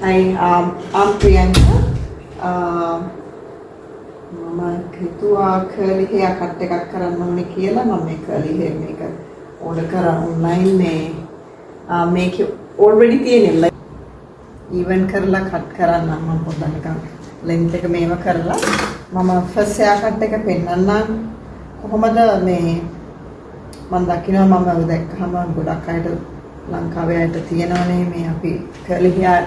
Hi, I'm Priyanka. මම හිතුවා curly hair cut එකක් කරන්න ඕනේ කියලා. මම මේ curly hair මේක order කරා online මේක already තියෙනවා. even කරලා cut කරන්න මම පොඩ්ඩක් නිකන් length එක මේව කරලා මම first hair cut එක පෙන්නන්නම්. කොහොමද මේ මම දකිනවා මම දැක්කම ගොඩක් අයට ලංකාවේ අයට තියෙනවනේ මේ අපි curly hair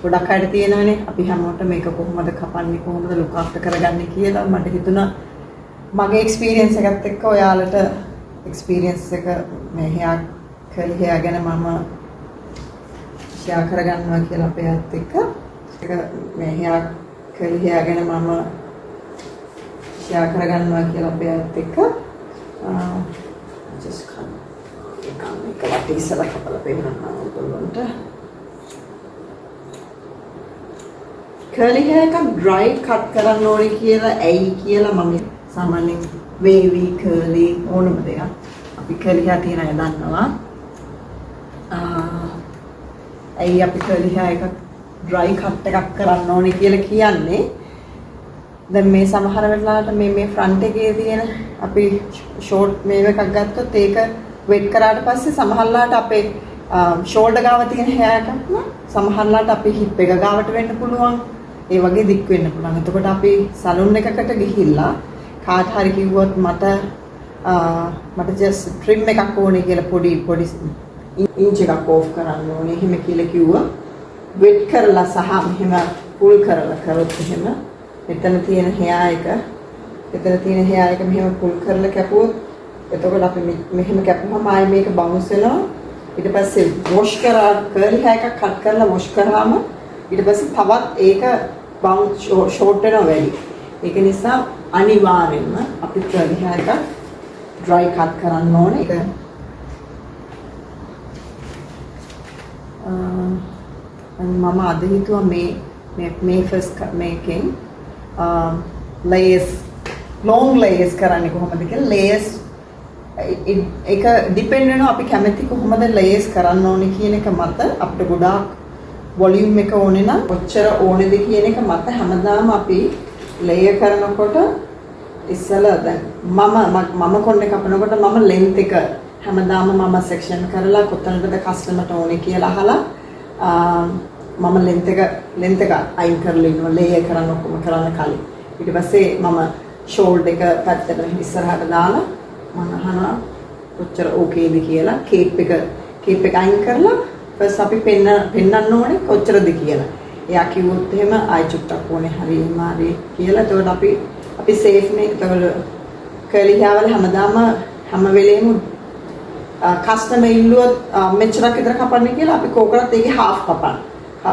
ගොඩක් අයට තියෙනවනේ අපි හැමෝටම මේක කොහොමද කපන්නේ කොහොමද look after කරගන්නේ කියලා මට හිතුණා මගේ experience එකත් එක්ක ඔයාලට experience එක මේ hair curly hair ගැන මම share කරගන්නවා කියලා අපේත් එක්ක මේ hair curly hair ගැන මම share කරගන්නවා කියලා අපේත් එක්ක just මේක වටේ ඉස්සලා කපලා පෙන්නනවා ඔයගොල්ලන්ට curly hair එකක් dry cut කරන්න ඕනේ කියලා ඇයි කියලා මම සාමාන්‍යයෙන් wavy curly ඕනම දෙයක් අපි curly hair තියන අය දන්නවා ඇයි අපි curly hair එකක් dry cut එකක් කරන්න ඕනේ කියලා කියන්නේ දැන් මේ සමහර වෙලාවට මේ front එකේ තියෙන අපි short මේව එකක් ගත්තොත් ඒක wet කරාට පස්සේ සමහරලාට අපේ shoulder ගාව තියෙන hair එකක්ම සමහරලාට අපි hip එක ගාවට වෙන්න පුළුවන් ඒ වගේ දික් වෙන්න පුළුවන්. එතකොට අපි සලූන් එකකට ගිහිල්ලා කාට හරි කිව්වොත් මට just trim එකක් ඕනේ කියලා පොඩි inch එකක් off කරන්න ඕනේ එහෙම කියලා කිව්වා. wet කරලා සහ මෙහෙම pull කරලා කරොත් එහෙම එතන තියෙන hair එක මෙහෙම pull කරලා කැපුවොත් එතකොට අපි මෙහෙම කැපුවම ආයේ මේක bounce වෙනවා. ඊට පස්සේ wash කරලා curly hair එකක් cut කරලා wash කරාම ඊට පස්සේ තවත් ඒක bounce short වෙනවා වැඩි. ඒක නිසා අනිවාර්යෙන්ම අපි curly hair එකක් dry cut කරන්න ඕනේ. ඒක මම අද හිතුවා මේ first මේකෙන් layers long layers කරන්නේ කොහොමද කියලා layers ඒක depend වෙනවා අපි කැමති කොහොමද layers කරන්න ඕනේ කියන එක මත අපිට ගොඩාක් volume එක ඕනේ නම් ඔච්චර ඕනේද කියන එක මත හැමදාම අපි layer කරනකොට ඉස්සලා දැන් මම කොණ්ඩේ කපනකොට මම length එක හැමදාම මම section කරලා කොතනද customer ට ඕනේ කියලා අහලා මම length එක අයින් කරලා ඉන්නවා layer කරන්න ඔක්කොම කරන්න කලින් ඊට පස්සේ මම shoulder එක පැත්තට ඉස්සරහට දාලා මම අහනවා කොච්චර ඕකේද කියලා කේප් එක අයින් කරලා ෆස්ට් අපි පෙන්නන්න ඕනේ කොච්චරද කියලා. එයා කිව්වොත් එහෙම ආයි චුට්ටක් ඕනේ හරි කියලා. එතකොට අපි සේෆ් නේ. එතකොට curly hair වල හැම වෙලේම කස්ටමර් ඉල්ලුවොත් මෙච්චරක් විතර කපන්න කියලා අපි කෝකරත් ඒකේ half කපන්න.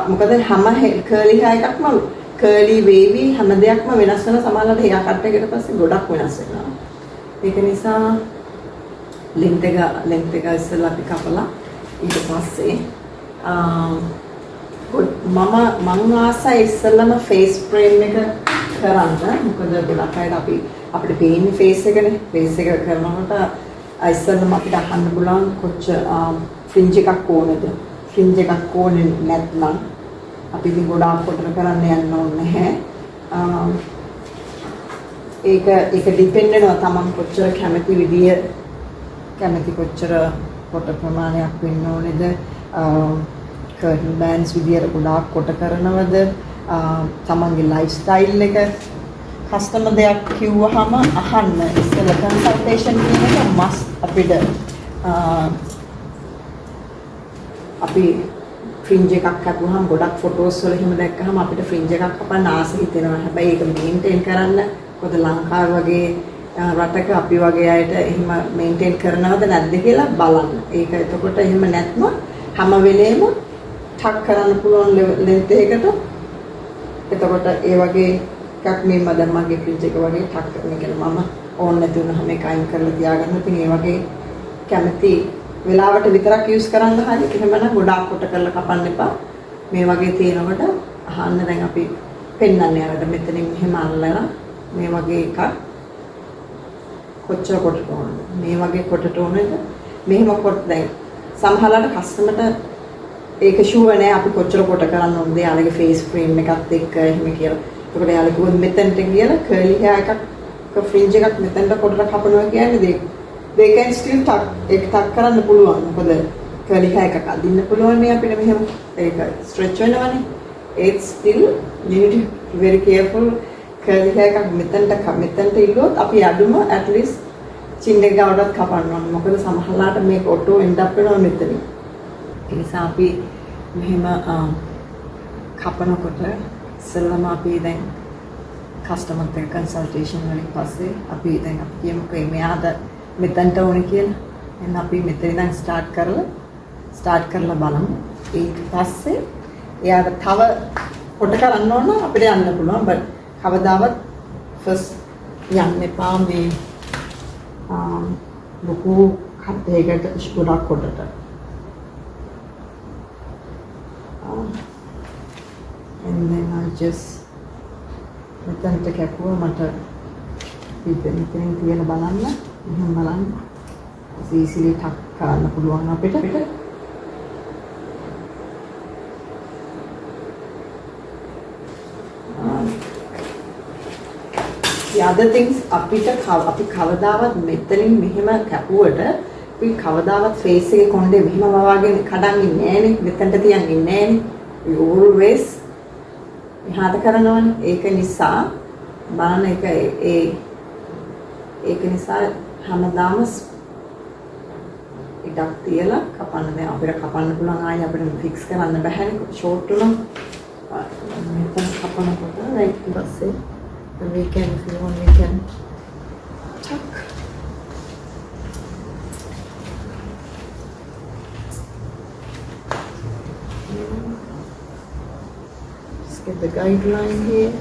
මොකද හැම curly hair එකක්ම curly wavy හැම දෙයක්ම වෙනස් වෙන සමහරවිට hair cut එකකට පස්සේ ගොඩක් වෙනස් වෙනවා. ඒක නිසා length එක ඉස්සෙල්ලා අපි කපලා ඊට පස්සේ මම ආසයි ඉස්සෙල්ලාම face frame එක කරන්න. මොකද ගොඩක් අයට අපිට පේන්නේ face එකනේ. face එක කරනකොට ඉස්සෙල්ලාම අපිට අහන්න පුළුවන් කොච්චර fringe එකක් ඕනේද. fringe එකක් ඕනේ නැත්නම් අපි ඉතින් ගොඩාක් කොට කරන්න යන්න ඕනේ නැහැ. ඒක depend වෙනවා තමන් කොච්චර කැමති කොච්චර කොට ප්‍රමාණයක් වෙන්න ඕනේද curtain bands විදියට ගොඩාක් කොට කරනවද තමන්ගේ lifestyle එක customer දෙයක් කිව්වහම අහන්න ඉස්සෙල්ලා consultation කියන එක must අපිට අපි fringe එකක් කපුවාම ගොඩක් photos වල එහෙම දැක්කහම අපිට fringe එකක් කපන්න ආස හිතෙනවා. හැබැයි ඒක maintain කරන්න මොකද ලංකාව වගේ රටක අපි වගේ අයට එහෙම මේන්ටේන් කරනවද නැද්ද කියලා බලන්න. ඒක එතකොට එහෙම නැත්නම් හැම වෙලේම ටක් කරන්න පුළුවන් ලෙන්ත් එකකට. එතකොට ඒ වගේ එකක් දැන් මගේ ෆ්‍රිජ් එක වගේ ටක් කරන එක මම ඕන් නැති වුණාම මේක අයින් කරලා තියාගන්න. ඉතින් ඒ වගේ කැමති වෙලාවට විතරක් යූස් කරන්න හරි එහෙමනම් ගොඩාක් කොට කරලා කපන්න එපා. මේ වගේ තියෙනකොට අහන්න දැන් අපි පෙන්නන්නේ අරද මෙතනින් මෙහෙම අල්ලලා මේ වගේ එකක් කොච්චර කොටට ඕනද මේ වගේ කොටට ඕනද මෙහෙම කොට දැන් සමහරවිට කස්ටමර්ට ඒක ෂුවර් නෑ අපි කොච්චර කොට කරන්න ඕනද යාළුවගේ ෆේස් ක්‍රීම් එකත් එක්ක එහෙම කියලා. ඒකට යාළුවා කිව්වා මෙතනට කියලා කර්ලි හෙයා එකක් ෆ්‍රින්ජ් එකක් මෙතනට කොටලා කපනවා කියන්නේ they can still tuck කරන්න පුළුවන්. මොකද කර්ලි හෙයා එකක් අදින්න පුළුවන් නේ අපිට මෙහෙම. ඒක ස්ට්‍රෙච් වෙනවනේ. it's still you need to be very careful. Curly hair එකක් මෙතනට ඉල්ලුවොත් අපි අඩුම at least chin එක ගාවටත් කපන්න ඕනේ. මොකද සමහරලාට මේක ඔටෝ end up වෙනවා මෙතනින්. ඒ නිසා අපි මෙහෙම කපනකොට ඉස්සෙල්ලාම අපි දැන් කස්ටමර්ත් එක්ක කන්සල්ටේෂන් වලින් පස්සේ අපි දැන් අපි කියමුකෝ මෙයාද මෙතනට ඕනේ කියලා. එහෙනම් අපි මෙතන ඉඳන් ස්ටාර්ට් කරලා බලමු. ඊට පස්සේ එයාට තව කොට කරන්න ඕන අපිට යන්න පුළුවන්. බට් කවදාවත් ෆස්ට් යන්න එපා මේ ලොකු කට්ටයකට ගොඩක් කොටට. and then I just මෙතනට කැපුවා මට මෙතනින් තියෙන බලන්න එහෙනම් බලන්න easily ටක් කරන්න පුළුවන් අපිට. the other things අපි කවදාවත් මෙතනින් මෙහෙම කැපුවට අපි කවදාවත් face එකේ කොණ්ඩේ මෙහෙම වවාගෙන කඩන් ඉන්නේ නෑනේ. මෙතනට තියන් ඉන්නේ නෑනේ. we always එහාට කරනවනේ. ඒක නිසා බලන්න ඒක නිසා හැමදාම ඉඩක් තියලා කපන්න. දැන් අපිට කපන්න පුළුවන් ආයෙ අපිට ෆික්ස් කරන්න බෑනේ ෂෝට් උනොත්. මෙතන කපනකොට රයිට් පස්සේ we can tuck. Just get the guideline here.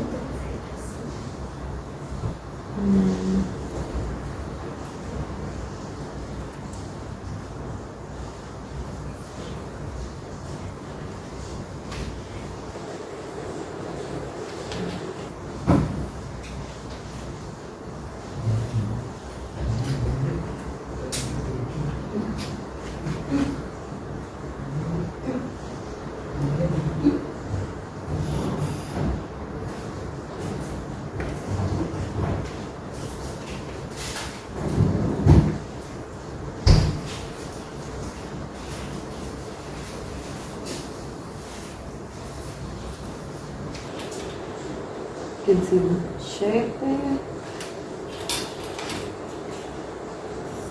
You can see the shape there.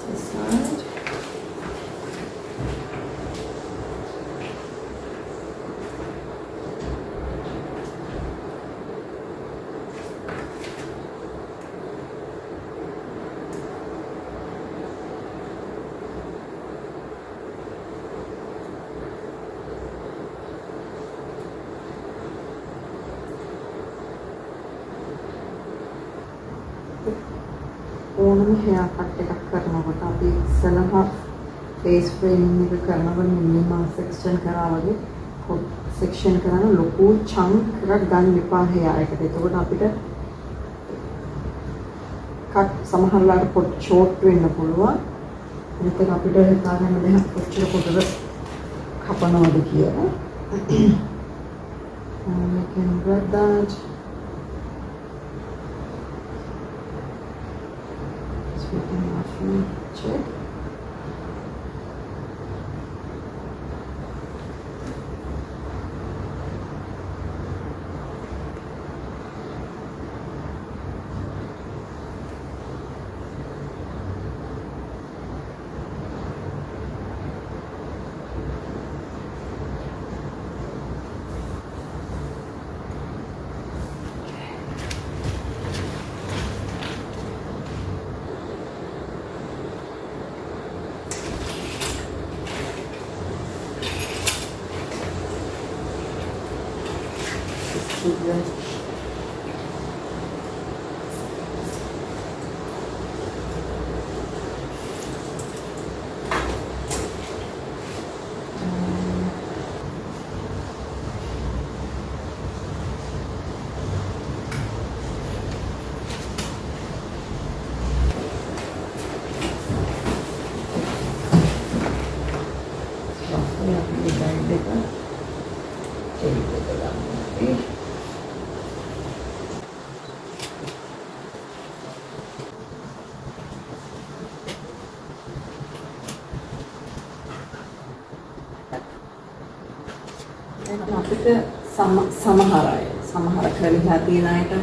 This side. ඕනම hair cut එකක් කරනකොට අපි ඉස්සෙල්ලාම face framing එක කරනකොට මිනිමම් section කරා වගේ section කරන ලොකු chunk එකක් ගන්න එපා hair එකට. එතකොට අපිට cut සමහරලාට පොඩ් short වෙන්න පුළුවන්. ඒත් අපිට හිතාගන්න බැහැ කොච්චර පොඩද කපනවද කියලා. We can grab that. Check. Yeah. Roughly, I think I did that. අපිට සමහර කරලා තියෙන අයට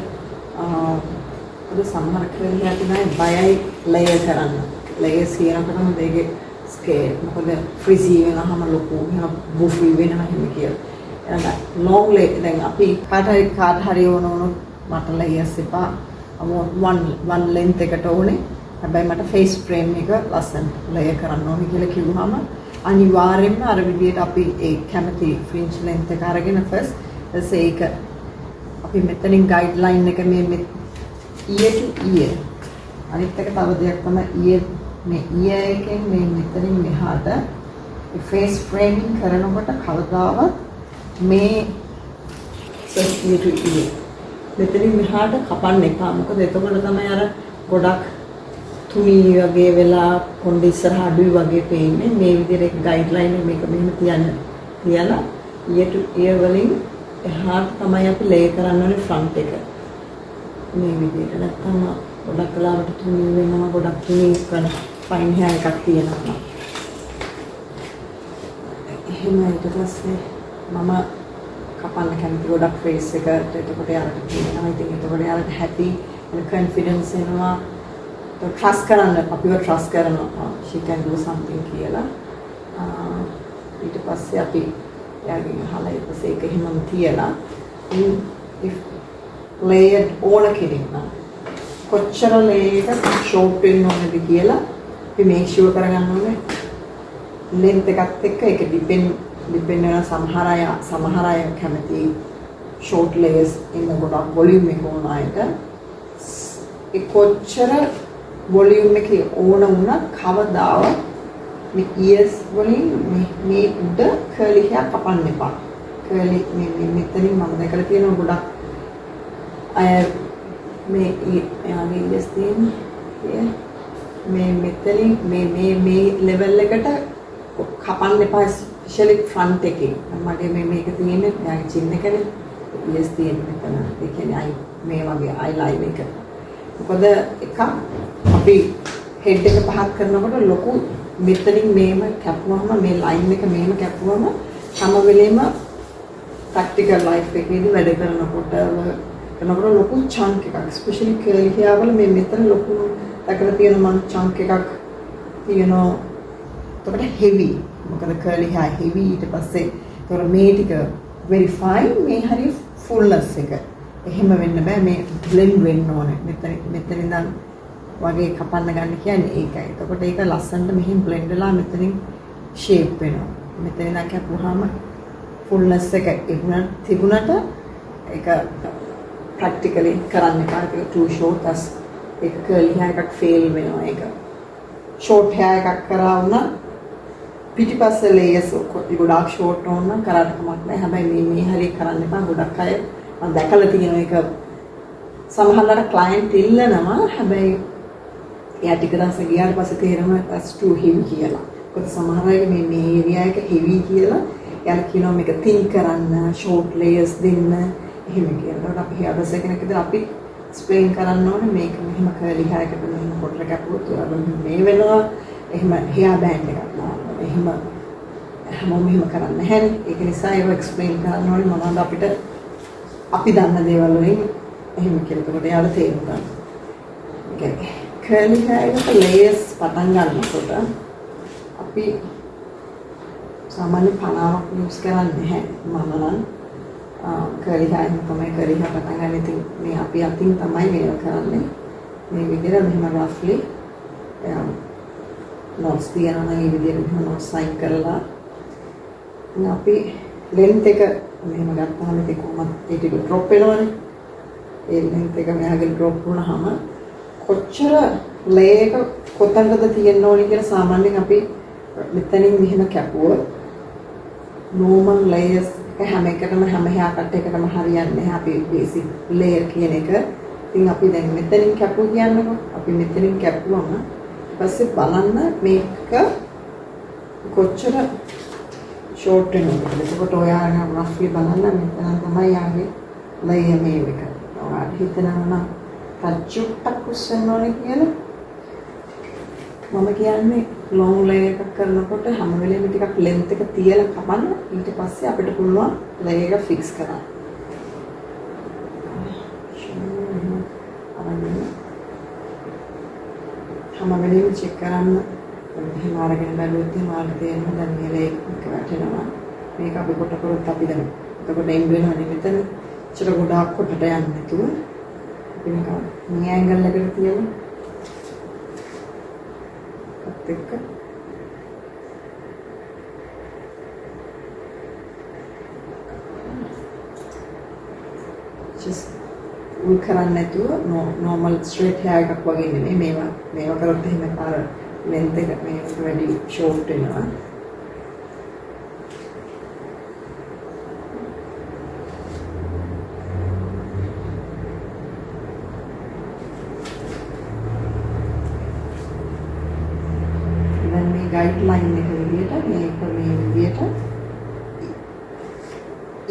සමහර කරලා තියෙන අය බයයි ලේයර් කරන්න. ලේයර්ස් කියනකොටම දෙගේ ස්කේල් මොකද ෆ්‍රිසි වෙනවම ලොකු වෙන බුෆි වෙනවා එහෙම කියලා. එහෙනම් ලොන්ග් ලේ දැන් අපි කාට හරි ඕනොත් මට ලේයර්ස් එපා. one length එකට ඕනේ. හැබැයි මට face frame එක ලස්සන ලේයර් කරන්න ඕනේ කියලා කිව්වහම අනිවාර්යෙන්ම අර විදියට අපි ඒ කැමති fringe length එක අරගෙන first ඒක අපි මෙතනින් guideline එක මේ ear to ear අනිත් එක තව දෙයක් තමයි ear මේ ear එකෙන් මේ මෙතනින් මෙහාට face framing කරනකොට කවදාවත් මේ ear to ear මෙතනින් මෙහාට කපන්න එපා මොකද එතකොට තමයි අර ගොඩක් තුනී වගේ වෙලා කොණ්ඩේ ඉස්සරහ අඩුයි වගේ පේන්නේ මේ විදිහට ගයිඩ්ලයින් මේක මෙහෙම තියලා ear to ear වලින් එහාට තමයි අපි ලේ කරන්න ඕනේ ෆ්‍රන්ට් එක මේ විදිහට නැත්නම් ගොඩක් කලාවට තුනී වෙනවා ගොඩක් තුනී කරන ෆයින් හෑර් එකක් තියෙනවා එහෙම ඊට පස්සේ මම කපන්න කැමති ගොඩක් ෆේස් එකට එතකොට යාලට කියනවා ඉතින් එතකොට යාලට හැපි කොන්ෆිඩන්ස් එනවා trust කරන්න අපිව trust කරනවා she can do something කියලා ඊට පස්සේ අපි යාගෙන් අහලා ඊට පස්සේ ඒක එහෙමම තියලා if layered ඕන කෙනෙක් නම් කොච්චර layer short වෙන්න ඕනද කියලා අපි make sure කරගන්න ඕනේ length එකත් එක්ක ඒක depend වෙන සමහර අය කැමති short layers ඉන්න ගොඩක් volume එක ඕන අයට ඒ කොච්චර volume එකේ ඕන වුණත් කවදාවත් මේ ears වලින් මේ උඩ curly hair කපන්න එපා. curly මේ මෙතනින් මම දැකලා තියෙනවා ගොඩක් අය මේ යාගේ ears තියෙන්නේ මේ මෙතනින් මේ level එකට කපන්න එපා especially front එකේ. මගේ මේක තියෙන්නේ යාගේ chin එකනේ ears තියෙන්නේ මෙතන. ඒ කියන්නේ මේ වගේ eyeline එක. මොකද එකක් අපි හෙඩ් එක පහත් කරනකොට ලොකු මෙතනින් මේම කැපුවම මේ ලයින් එක මේම කැපුවම හැම වෙලෙම ප්‍රැක්ටිකල් ලයිෆ් එකේදී වැඩ කරනකොට ලොකු චන්ක් එකක් ස්පෙෂලි curly hair වල මේ මෙතන ලොකු දැකලා තියෙන මං චන්ක් එකක් තියෙනවා එතකොට heavy මොකද curly hair heavy ඊට පස්සේ ඒතකොට මේ ටික very fine මේ හරිය fullness එක එහෙම වෙන්න බෑ මේ blend වෙන්න ඕනේ මෙතන ඉඳන් වගේ කපන්න ගන්න කියන්නේ ඒකයි. එතකොට ඒක ලස්සනට මෙහෙන් blend වෙලා මෙතනින් shape වෙනවා. මෙතන ඉඳන් කැපුවාම fullness එක තිබුණට ඒක practically කරන්න එපා. ඒක too short as ඒක curly hair එකක් fail වෙනවා ඒක. short hair එකක් කරා වුණා පිටිපස්සේ layers ගොඩක් short වුණා කරාට කමක් නැහැ. හැබැයි මේ හරිය කරන්න එපා. ගොඩක් අය මම දැකලා තියෙනවා ඒක සමහරවිට ක්ලයන්ට් ඉල්ලනවා හැබැයි එයා ටික දවසක් ගියාට පස්සේ තේරෙනවා that's too heavy කියලා. මොකද සමහර අය මේ area එක heavy කියලා එයාලා කියනවා මේක thin කරන්න short layers දෙන්න එහෙම කියලා. ඒකට අපි hair dress කෙනෙක් විදිහට අපි explain කරන්න ඕනේ මේක මෙහෙම curly hair එකකට මෙහෙම පොට්ට කැපුවොත් මේ වෙනවා එහෙම hair band එකක් දාන්න. එහෙම හැමෝම මෙහෙම කරන්නේ නැහැනේ. ඒක නිසා ඒක explain කරන්න ඕනේ මොනවද අපිට අපි දන්න දේවල් වලින් එහෙම කියලා. ඒකට යාළුවා තේරුම් ගන්න. ඒ කියන්නේ curly hair එක layers පටන් ගන්නකොට අපි සාමාන්‍ය පනාවක් යූස් කරන්නේ නැහැ. මම නම් curly hair එක තමයි curly hair පටන් ගන්න. ඉතින් මේ අපි අතින් තමයි මේක කරන්නේ. මේ විදිහට මෙහෙම roughly knots තියනවා නම් මේ විදිහට මෙහෙම knots sign කරලා අපි length එක මෙහෙම ගත්තාම ඒක කොහොමද ඒ ටික drop වෙනවනේ. ඒ length එක මෙහාගෙන drop වුණාම කොච්චර layer එක කොතනද තියෙන්න ඕනි කියලා සාමාන්‍යයෙන් අපි මෙතනින් මෙහෙම කැපුවොත් normal layers එක හැම එකටම හැම hair cut එකකටම හරියන්නේ නැහැ අපි basic layer කියන එක. ඉතින් අපි දැන් මෙතනින් කැපුව කියන්නකො. අපි මෙතනින් කැපුවම ඊපස්සේ බලන්න මේක කොච්චර ෂෝට් වෙනවා. එතකොට ඔයාලා රෆ්ලි බලන්න මෙතන තමයි යාගේ ලේයර් මේ එක. ඔයාලා හිතනවා නම් කච්චුට්ටක් උස්සන්න ඕනේ කියලා. මම කියන්නේ ලොන්ග් ලේයර් එකක් කරනකොට හැම වෙලෙම ටිකක් ලෙන්ත් එක තියලා කපන්න. ඊට පස්සේ අපිට පුළුවන් ලේයර් එක ෆික්ස් කරන්න. හැම වෙලෙම චෙක් කරන්න. එහෙම අරගෙන බැලුවොත් එහෙම ආයෙත් තේරෙනවා දැන් මේ ලේයර් එක වැටෙනවා. මේක අපි කොට කරොත් අපි දැන් එතකොට එන්න වෙනවනේ මෙතන. චර ගොඩාක් කොටට යන්නේ නැතුව අපි නිකන් මේ ඇන්ගල් එකට තියමු. එක්ක just උල් කරන්නේ නැතුව normal straight hair එකක් වගේ නෙමෙයි මේවා කරොත් එහෙම අර length එක මේක වැඩි short වෙනවා. guideline එක විදියට මේක මේ විදියට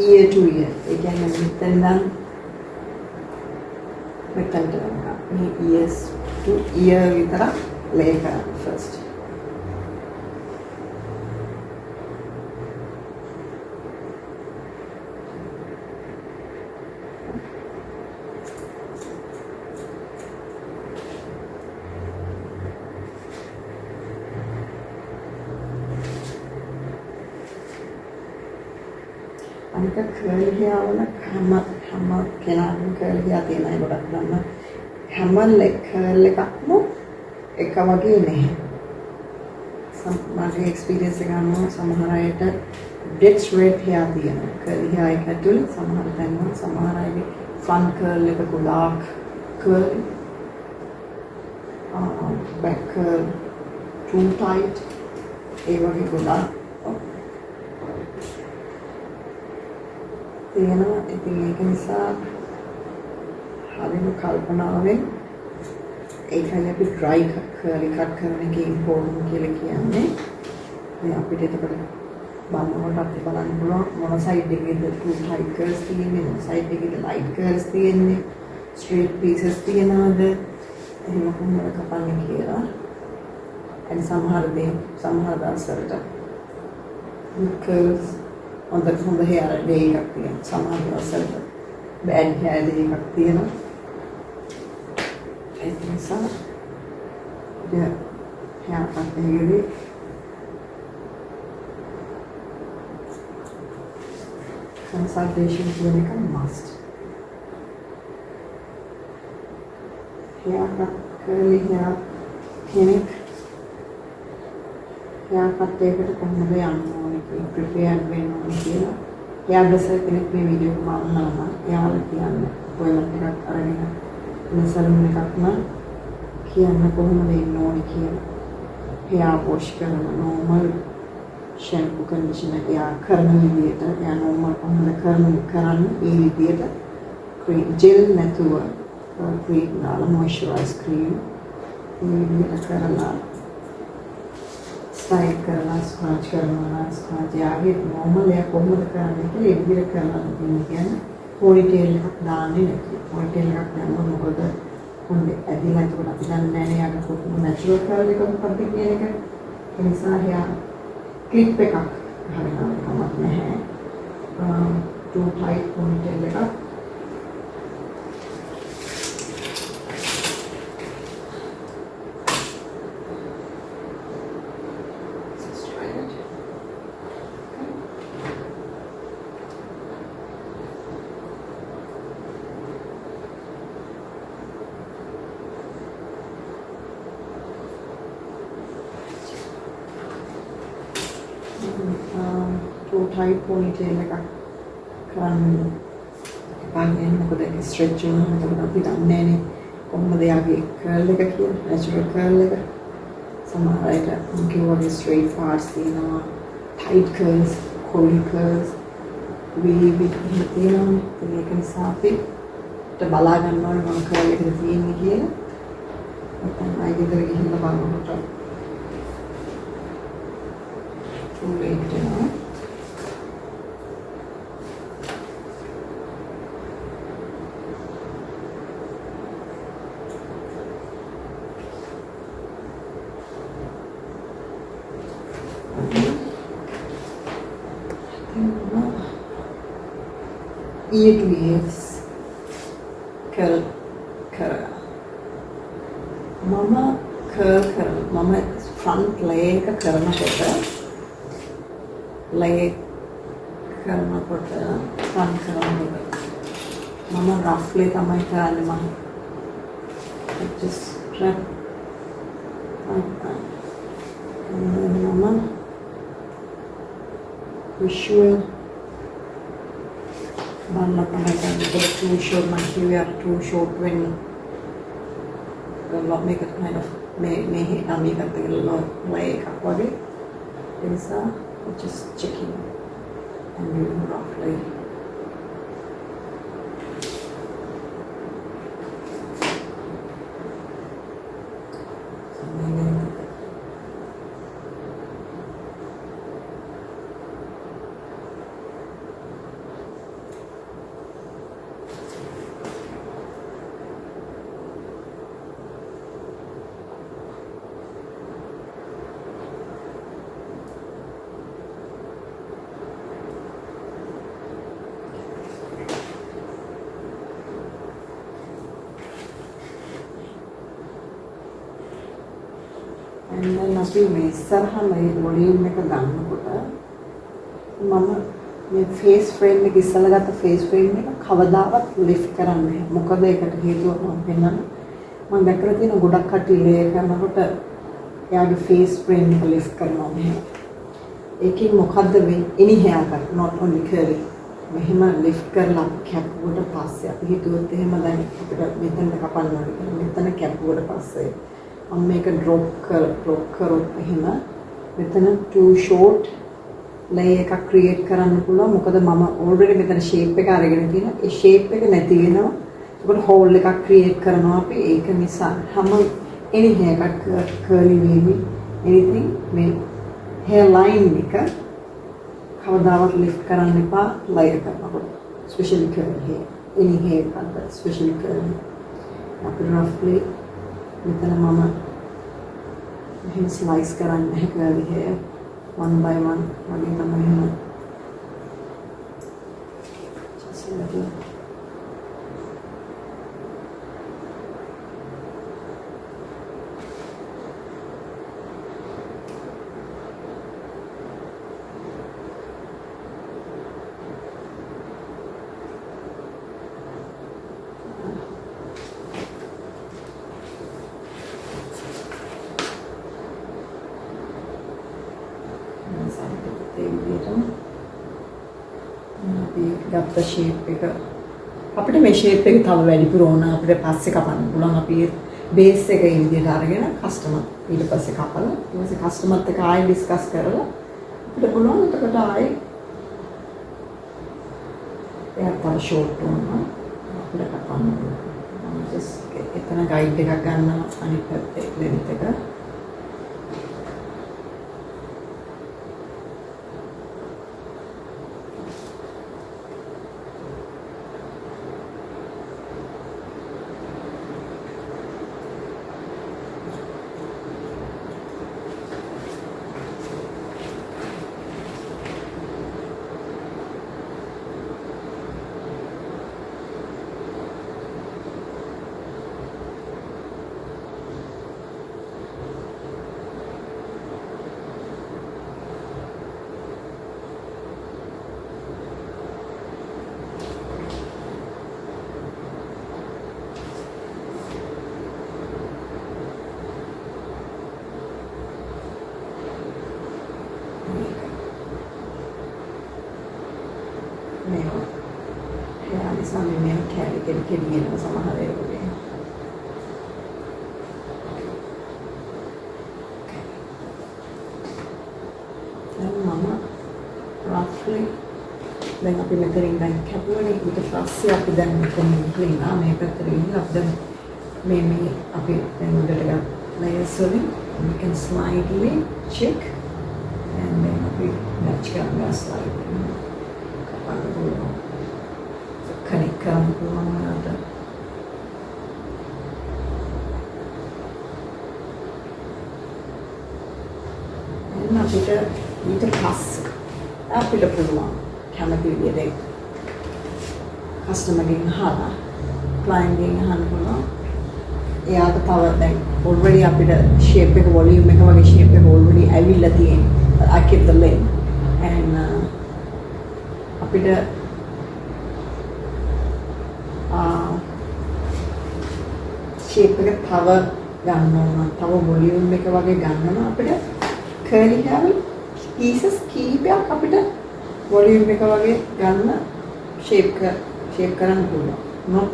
ear to ear ඒ කියන්නේ මෙතන නම් මෙතනට මේ ears to ear විතර lay කරන්න first. අනික curly hair වල හැම කෙනාම curly hair තියෙන අය ගොඩක් දන්නවා. හැම curl එකක්ම එක වගේ නැහැ. මගේ experience එක අනුව සමහර අයට dead straight hair තියෙනවා. curly hair එක ඇතුළේ සමහර තැන්වල සමහර අයගේ front curl එක ගොඩාක් curly. back curl too tight. ඒ වගේ ගොඩාක් තියෙනවා. ඉතින් ඒක නිසා හරිම කල්පනාවෙන් ඒකයි අපි dry curly cut කරන එකේ important කියලා කියන්නේ. මේ අපිට එතකොට බලනකොට අපිට බලන්න පුළුවන් මොන side එකේද too tight curls තියෙන්නේ, මොන side එකේද light curls තියෙන්නේ, straight pieces තියනවාද, එහෙම කොහොමද කපන්නේ කියලා. and සමහර දවස්වලට curls on the hair day එකක් තියෙනවා. සමහර දවස්වලට bad hair day එකක් තියෙනවා. ඒ නිසා hair cut එකේදී consultation කියන එක must. hair cut curly hair කෙනෙක් hair cut එකකට කොහොමද යන්න ඕනේ කියලා prepare වෙන්න ඕනේ කියලා. hair dresser කෙනෙක් මේ වීඩියෝ එක බලනවා නම් එයාලා කියන්න appointment එකක් අරගෙන මේ සලූන් එකක් නම් කියන්න කොහොමද ඉන්න ඕනේ කියලා. hair wash කරන normal shampoo conditioner එයා කරන විදිහට එයා normal කොහොමද කරන්නේ ඒ විදිහට cream gel නැතුව cream දාලා moisturize cream මේ විදිහට කරලා style කරලා scratch කරනවා scratch යාගේ normal එක කොහොමද කරන්නේ කියලා ඒ විදිහට කරලා කියන්නේ ponytail එකක් දාන්නේ නැති ponytail එකක් දැම්මම මොකද හොඳේ ඇදිලා එතකොට අපි දන්නේ නැහැ යාගේ කොහොමද natural curl එක මොකක්ද කියන එක ඒ නිසා යා clip එකක් හරිනම් කමක් නැහැ too tight ponytail එකක් too tight ponytail එකක් කරන්න පාන්නේ මොකද ස්ට්‍රෙච් වෙනවා එතකොට අපි දන්නේ නැනේ කොහොමද යාගේ curl එක කියලා natural curl එක සමහර අයට කිව්වා straight parts තියෙනවා tight curls coil curls wavy තියෙනවා ඒක නිසා අපිට බලා ගන්න ඕනේ මොන curl එකද තියෙන්නේ කියලා නැත්නම් ආයෙ ගෙදර ගිහිල්ලා බලනකොට too late වෙනවා ear to ears curl කරා. මම curl කරනවා. මම front layer එක කරනකොට layer කරනකොට front කරනකොට මම roughly තමයි කරන්නේ. මම just wrap like that. And then mama visual banna panakan because too short my we are too short when make it kind of make it a lot like wage is just checking and doing roughly. And then අපි මේ ඉස්සරහා මේ volume එක ගන්නකොට මම මේ face frame එක ඉස්සලා ගත්ත ෆේස් ෆ්‍රේම් එක කවදාවත් ලිෆ්ට් කරන්නේ නැහැ. මොකද ඒකට හේතුව මම පෙන්නන්න. මම දැක්කලා තියෙන ගොඩක් කටි ලේ කරනකොට එයාගේ ෆේස් ෆ්‍රේම් එක ලිෆ්ට් කරනවා මෙහෙම. ඒකෙන් මොකද්ද වෙන්නේ? any haircut not only curly. මෙහෙම ලිෆ්ට් කරලා කැපුවට පස්සේ අපි හිතුවොත් එහෙම දැන් අපිට මෙතන කපන්න ඕනේ කියලා. මෙතන කැපුවට පස්සේ මම මේක drop කරොත් එහෙම මෙතන too short layer එකක් create කරන්න පුළුවන්. මොකද මම already මෙතන shape එක අරගෙන තියෙනවා. ඒ shape එක නැති වෙනවා. ඒකට hole එකක් create කරනවා අපි. ඒක නිසා හැම any haircut curly wavy anything මේ hair line එක කවදාවත් lift කරන්න එපා layer කරනකොට. especially curly hair. any haircut but especially curly. අපි roughly මෙතන මම මෙහෙම ස්ලයිස් කරන්න නැහැ curly hair one by one වගේ තමයි එහෙම just a little ගත්ත ෂේප් එක අපිට මේ ෂේප් එක තව වැඩිපුර ඕන අපිට පස්සේ කපන්න පුළුවන්. අපි බේස් එක ඒ විදිහට අරගෙන කස්ටමර් ඊට පස්සේ කපලා ඊට පස්සේ කස්ටමර්ත් එක්ක ආයෙ ඩිස්කස් කරලා අපිට පුළුවන් එතකොට ආයෙ එයා තව ෂෝට් වුණා අපිට කපන්න පුළුවන්. මම ජස්ට් එතන ගයිඩ් එකක් ගන්නවා අනිත් පැත්තේ ලෙන්ත් එක. Sambil main kiri sama hal itu deh. Dan mama roughly දැන් අපි මෙතනින් දැන් කැපුවනේ ඊට පස්සේ අපි දැන් මෙතනින් ක්ලීනා මේ පැත්තට ගිහින් අපි දැන් මේ අපි දැන් උඩට ගන්න layers වලින් we can slightly check and then අපි match කරනවා slightly කපන්න පුළුවන්. Connect කරන්න පුළුවන් වුණාට එන්න අපිට ඊට පස්සේ අපිට පුළුවන් කැමති විදිහට කස්ටමර්ගෙන් අහලා ක්ලයන්ට් ගෙන් අහන්න පුළුවන්. එයාට තව දැන් already අපිට shape එක volume එක වගේ shape එක already ඇවිල්ලා තියෙනවා. I keep the length and අපිට shape එක තව ගන්න ඕන. තව volume එක වගේ ගන්න අපිට curly hair pieces කීපයක් අපිට volume එක වගේ ගන්න shape කරන්න පුළුවන්. not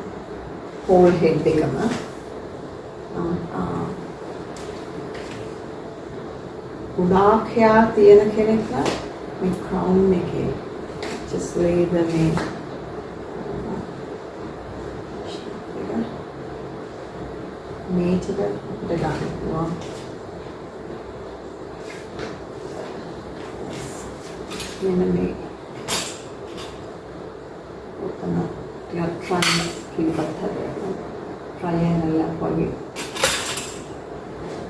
whole head එකම ගොඩාක් hair තියෙන කෙනෙක් නම් මේ crown එකේ just lay the මේ මේකට ගන්න පුළුවන්. මෙන්න මේ ඔතන ටිකක් කිලිපත් හදලා triangle එකක් වගේ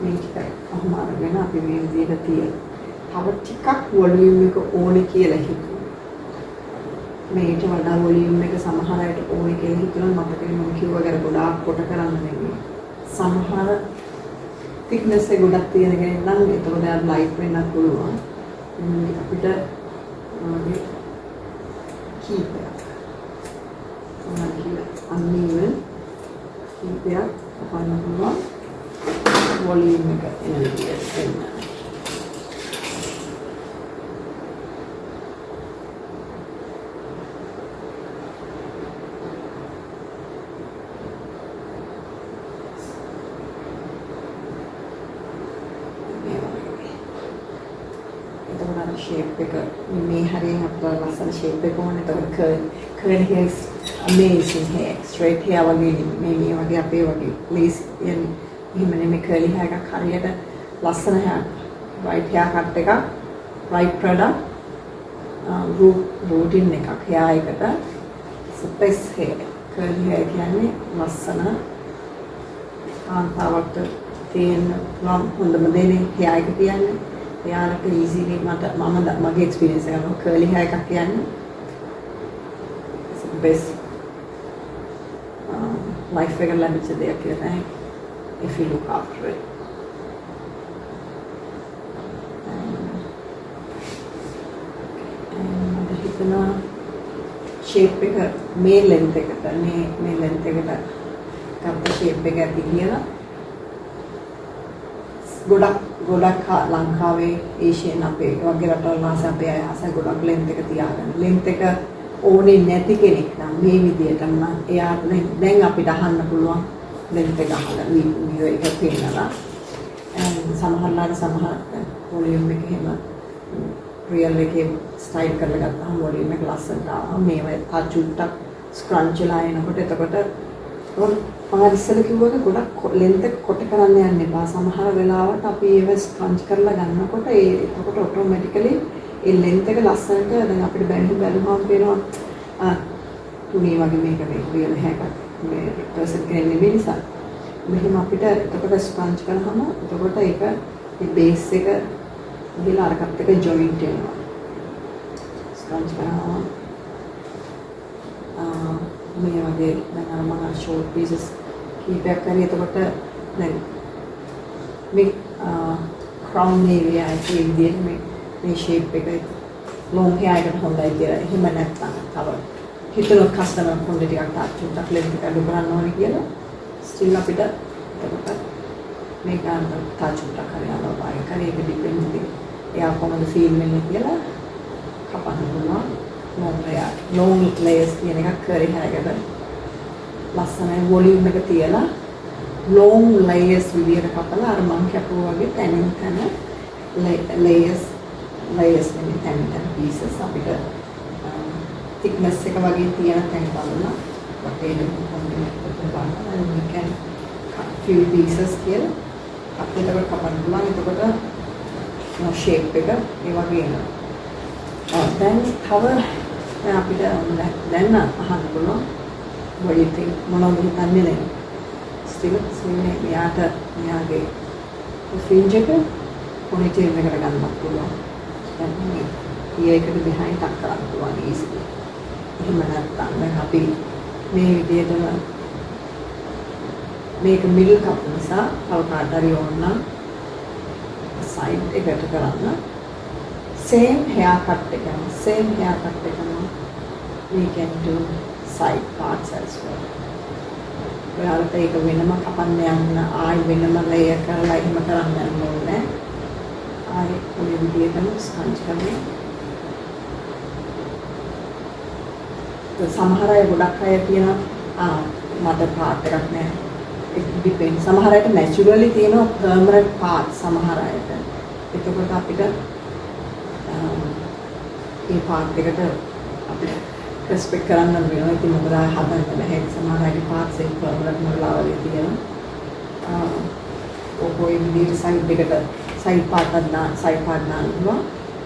මේක අහම අරගෙන අපි මේ විදිහට තියෙන. තව ටිකක් වොලියුම් එක ඕනේ කියලා හිතුවා. මේකට වඩා වොලියුම් එක සමහර අයට ඕනේ කියලා හිතුණා. මට මම කිව්වා ගර ගොඩාක් කොට කරන්න නෙමෙයි. සමහර thickness එක ගොඩක් තියෙන කෙනෙක් නම් එතකොට ආ ලයිට් වෙන්නත් පුළුවන්. අපිට කීපයක් uneven කීපයක් අපන්න පුළුවන් volume එක එන විදිහට දෙන්න. shape එක මේ හරියෙන් අපේ ලස්සන shape එක ඕනේ. එතකොට curly hair is amazing hair. straight hair වගේ මේ වගේ අපේ වගේ lace යන්නේ. එහෙම නෙමෙයි curly hair එකක් හරියට ලස්සන hair right hair cut එකක් right product routine එකක් hair එකට best hair. curly hair කියන්නේ ලස්සන කාන්තාවට තියෙන හොඳම දේ hair එක කියන්නේ. එයාලට easily මගේ experience එක ගන්න curly hair එකක් කියන්නේ it's the best life එක ලැබිච්ච දෙයක් කියලා නෑ if you look after it. and හිතනවා shape එක මේ length එකට මේ length එකට ගත්ත shape එක ඇති කියලා ගොඩක් ලංකාවේ ඒෂියන් අපේ වගේ රටවල් වාස අපේ අය ආස ගොඩක් length එක තියාගන්න. length එක ඕනේ නැති කෙනෙක් නම් මේ විදිහටම නම් එයාට දැන් අපිට අහන්න පුළුවන් length එක අහලා වීඩියෝ එක පේනවා. සමහරවිට සමහර වොලියුම් එක එහෙම රියල් එකේ ස්ටයිල් කරලා ගත්තාම වොලියුම් එක ලස්සනට ආවා. මේවා චුට්ටක් ස්ක්‍රන්ච් වෙලා එනකොට එතකොට මම ඉස්සෙල්ලා කිව්වා ගොඩක් length එක කොට කරන්න යන්න එපා. සමහර වෙලාවට අපි ඒව ස්ක්‍රන්ච් කරලා ගන්නකොට එතකොට ඔටෝමැටිකලි ඒ length එක ලස්සනට දැන් අපිට බැලුවම පේනවා තුනී වගේ මේක මේ රියල් හැකක් මේ පර්සන් කෙනෙක් නෙමෙයි නිසා. මෙහෙම අපිට එතකොට ස්ක්‍රන්ච් කරාම එතකොට ඒක මේ බේස් එක ගිහලා අරකට එක ජොයින්ට් වෙනවා. ස්ක්‍රන්ච් කරාම මේ වගේ දැන් අර මම ෂෝට් පීසස් කීපයක් කරේ. එතකොට දැන් මේ crown area එකේ විදිහට මේ shape එක long hair එකට හොඳයි කියලා. එහෙම නැත්නම් තව හිතන කස්ටමර් පොඩි ටිකක් තාච්චුටක් length එක අඩු කරන්න ඕනේ කියලා still අපිට එතකොට මේක තාච්චුටක් හරියනවා වගේ කරේ. ඒක depend එයා කොහොමද feel වෙන්නේ කියලා කපන්න පුළුවන්. long layers කියන එකක් curly hair එකට ලස්සනයි volume එක තියලා long layers විදියට කපලා අර මං කැපුවා වගේ තනින් තන layers නෙමෙයි තනින් pieces අපිට thickness එක වගේ තියෙන තැන් බලලා අපේ බලන්න we can cut few pieces කියලා අපිට කපන්න පුළුවන්. එතකොට shape එක ඒ වගේ එනවා. දැන් තව අපිට දැන් අහන්න පුළුවන් what do you think මොනවද හිතන්නේ දැන් still මෙයාගේ fringe එක ponytail එකකට ගන්නත් පුළුවන්. දැන් මේ ඒකට behind ටක් කරන්න පුළුවන් easily. එහෙම නැත්නම් දැන් අපි මේ විදිහටම මේක මිඩල් කප් නිසා තව කාට හරි ඕන නම් සයිඩ් එකට කරන්න same haircut එකම we can do side parts as well. ඔයාලට ඒක වෙනම කපන්න යන්න ආයි වෙනම layer කරලා එහෙම කරන්න යන්න ඕනේ. ආයි ඔය විදිහටම ස්පන්ජ් කරලා සමහර අය ගොඩක් අය කියනවා මට පාට් එකක් නැහැ. it depends. සමහර අයට naturally තියෙනවා permanent parts සමහර අයට. එතකොට අපිට ඒ පාට් එකට අපිට රෙස්පෙක්ට් කරන්න වෙනවා. ඉතින් මොකද හදන්න බෑ. සමහර අය පාට්ස් එක permanent මොකලා වගේ තියෙනවා. ඔය විදිහට සයිඩ් එකට සයිඩ් පාට් දානවා.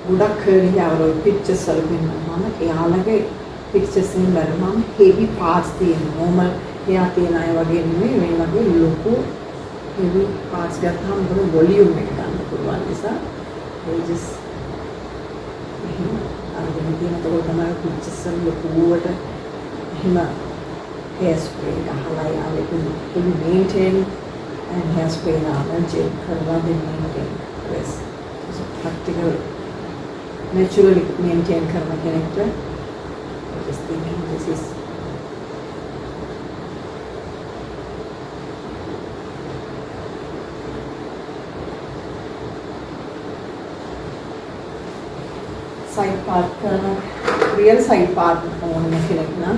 ගොඩක් curly hair වල pictures වල පෙන්නනවා. එයාලගේ pictures එකෙන් බලනම heavy parts තියෙන normal hair තියෙන අය වගේ නෙමෙයි මේ වගේ ලොකු heavy parts ගත්තාම මොකද volume එක ගන්න පුළුවන් නිසා they just අරගෙන තියෙන තෝ තමයි pictures වල ලොකුවට එහෙම hair spray ගහලා යාලේ fully maintain and hair spray නාම gel කරලා දෙන්නේ rest so practical naturally maintain කරන කෙනෙක්ට just thinking this is side part කරන real side part ඕන කෙනෙක් නම්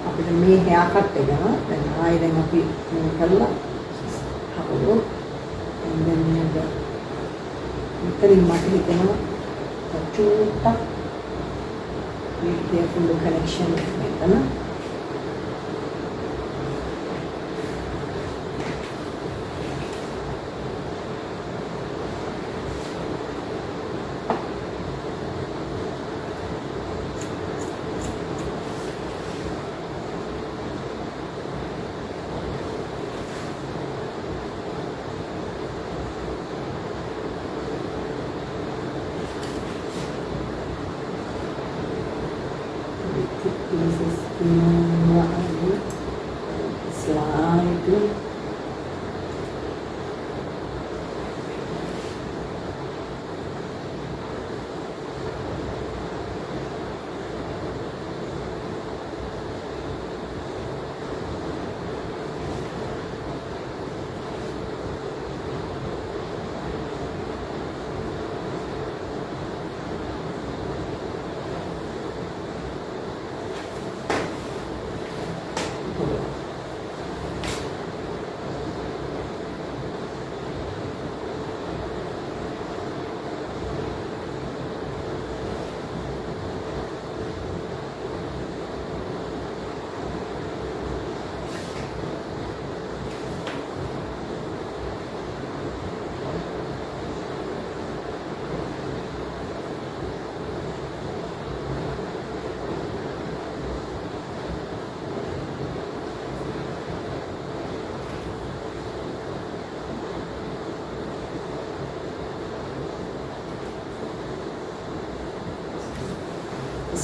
අපිට මේ hair cut එක දැන් ආයෙ දැන් අපි මේ කරලා හවුලෝ and then මෙතනින් මට හිතෙනවා චූට්ටක් be careful the connection මෙතන pieces slide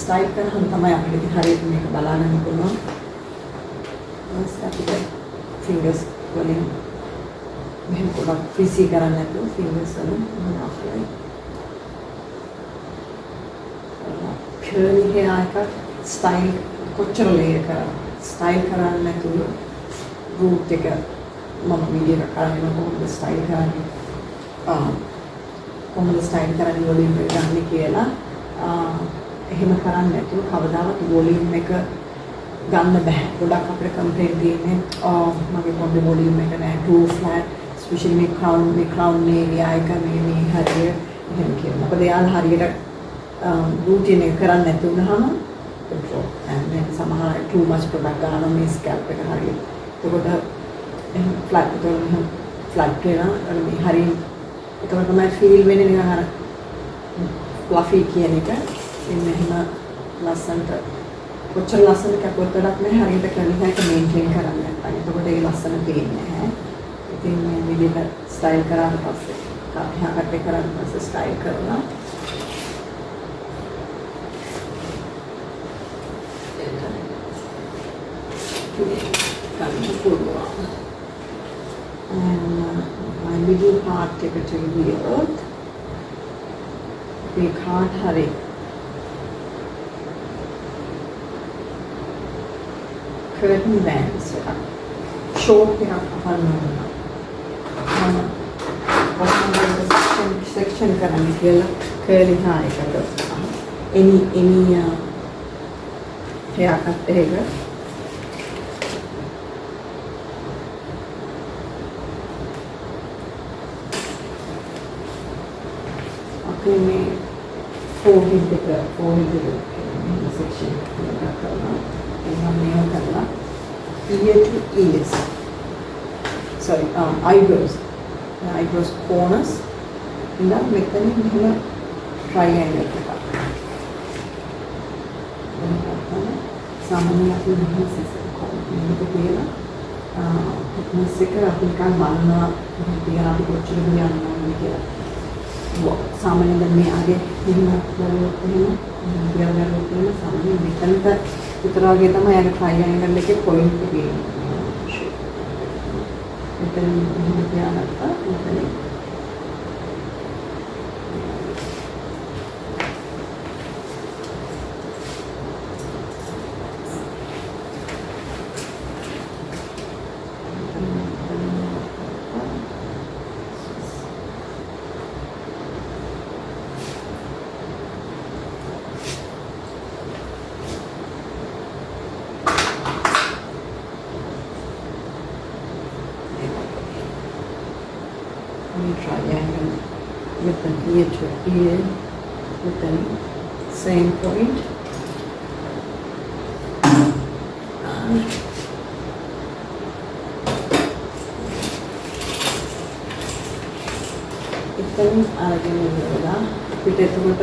ස්ටයිල් කරහම තමයි අපිට හරියට මේක බලා ගන්න පුළුවන්. ඊට අපිට ෆින්ගර්ස් වලින් මෙහෙම පොඩක් ෆ්‍රීසි කරන්න නැතුව ෆින්ගර්ස් වලින් අප්ලයි. curly hair එක ස්ටයිල් කොච්චර ලේයර් කරා ස්ටයිල් කරන්න නැතුව රූට් එක මම වීඩියෝ එක කරන්නේ කොහොමද ස්ටයිල් කරන්නේ කොහොමද ස්ටයිල් කරන්නේ වලින් ගන්න කියලා එහෙම කරන්නේ නැතුව කවදාවත් වොලියුම් එක ගන්න බෑ. ගොඩක් අපිට කම්ප්ලේන්ට් තියෙන්නේ මගේ පොඩි වොලියුම් එක නෑ too flat especially මේ crown area එක මේ හරිය එහෙම කියනවා. මොකද යාළුවා හරියට routine එක කරන්නේ නැති වුනහම control and then සමහර අය too much product ගන්නවා මේ scalp එක හරියට. ඒකට එහෙම flat කරනවා flat කරනවා මේ හරිය ඒකට තමයි feel වෙන්නේ නිකන් අර fluffy කියන එක. ඉතින් එහෙම ලස්සනට කොච්චර ලස්සනට කැපුවත් වැඩක් නැහැ හරියට කරලා ඒක මේන්ටේන් කරන්න නැත්නම් එතකොට ඒ ලස්සන පේන්නේ නැහැ. ඉතින් මේ විදිහට ස්ටයිල් කරාට පස්සේ කප්පියක් කරාට පස්සේ ස්ටයිල් කරනවා. ගන්න පුළුවන්. And my middle part එකට ගියොත් මේ කාට හරි curtain bands එකක් short එකක් අපන්න ඕන. මම section කරන්න කියලා curly hair එකට any haircut එක අපි මේ forehead එක section එකක් කරනවා. එහෙනම් මේව කරලා ear to ears. Sorry, eyebrows. Eyebrows corners. ඉඳන් මෙතනින් මෙහෙම triangle එකක්. සාමාන්‍යයෙන් අපි මෙහෙම සිස්ටම් කරනවා. කියලා thickness එක අපි නිකන් බලනවා ඉතින් අපි කොච්චර දුර යනවද කියලා. සාමාන්‍යයෙන් මේ ආගේ මෙහෙම බලනකොට එහෙම සාමාන්‍යයෙන් මෙතනට විතර වගේ තමයි අර ට්‍රයිඇන්ගල් එකේ පොයින්ට් එක තියෙන්නේ. මෙතන මෙහෙම තියාගත්තා මෙතන triangle with an ear to ear with the same point. ඉතින් අරගෙන ඉන්නවා අපිට එතකොට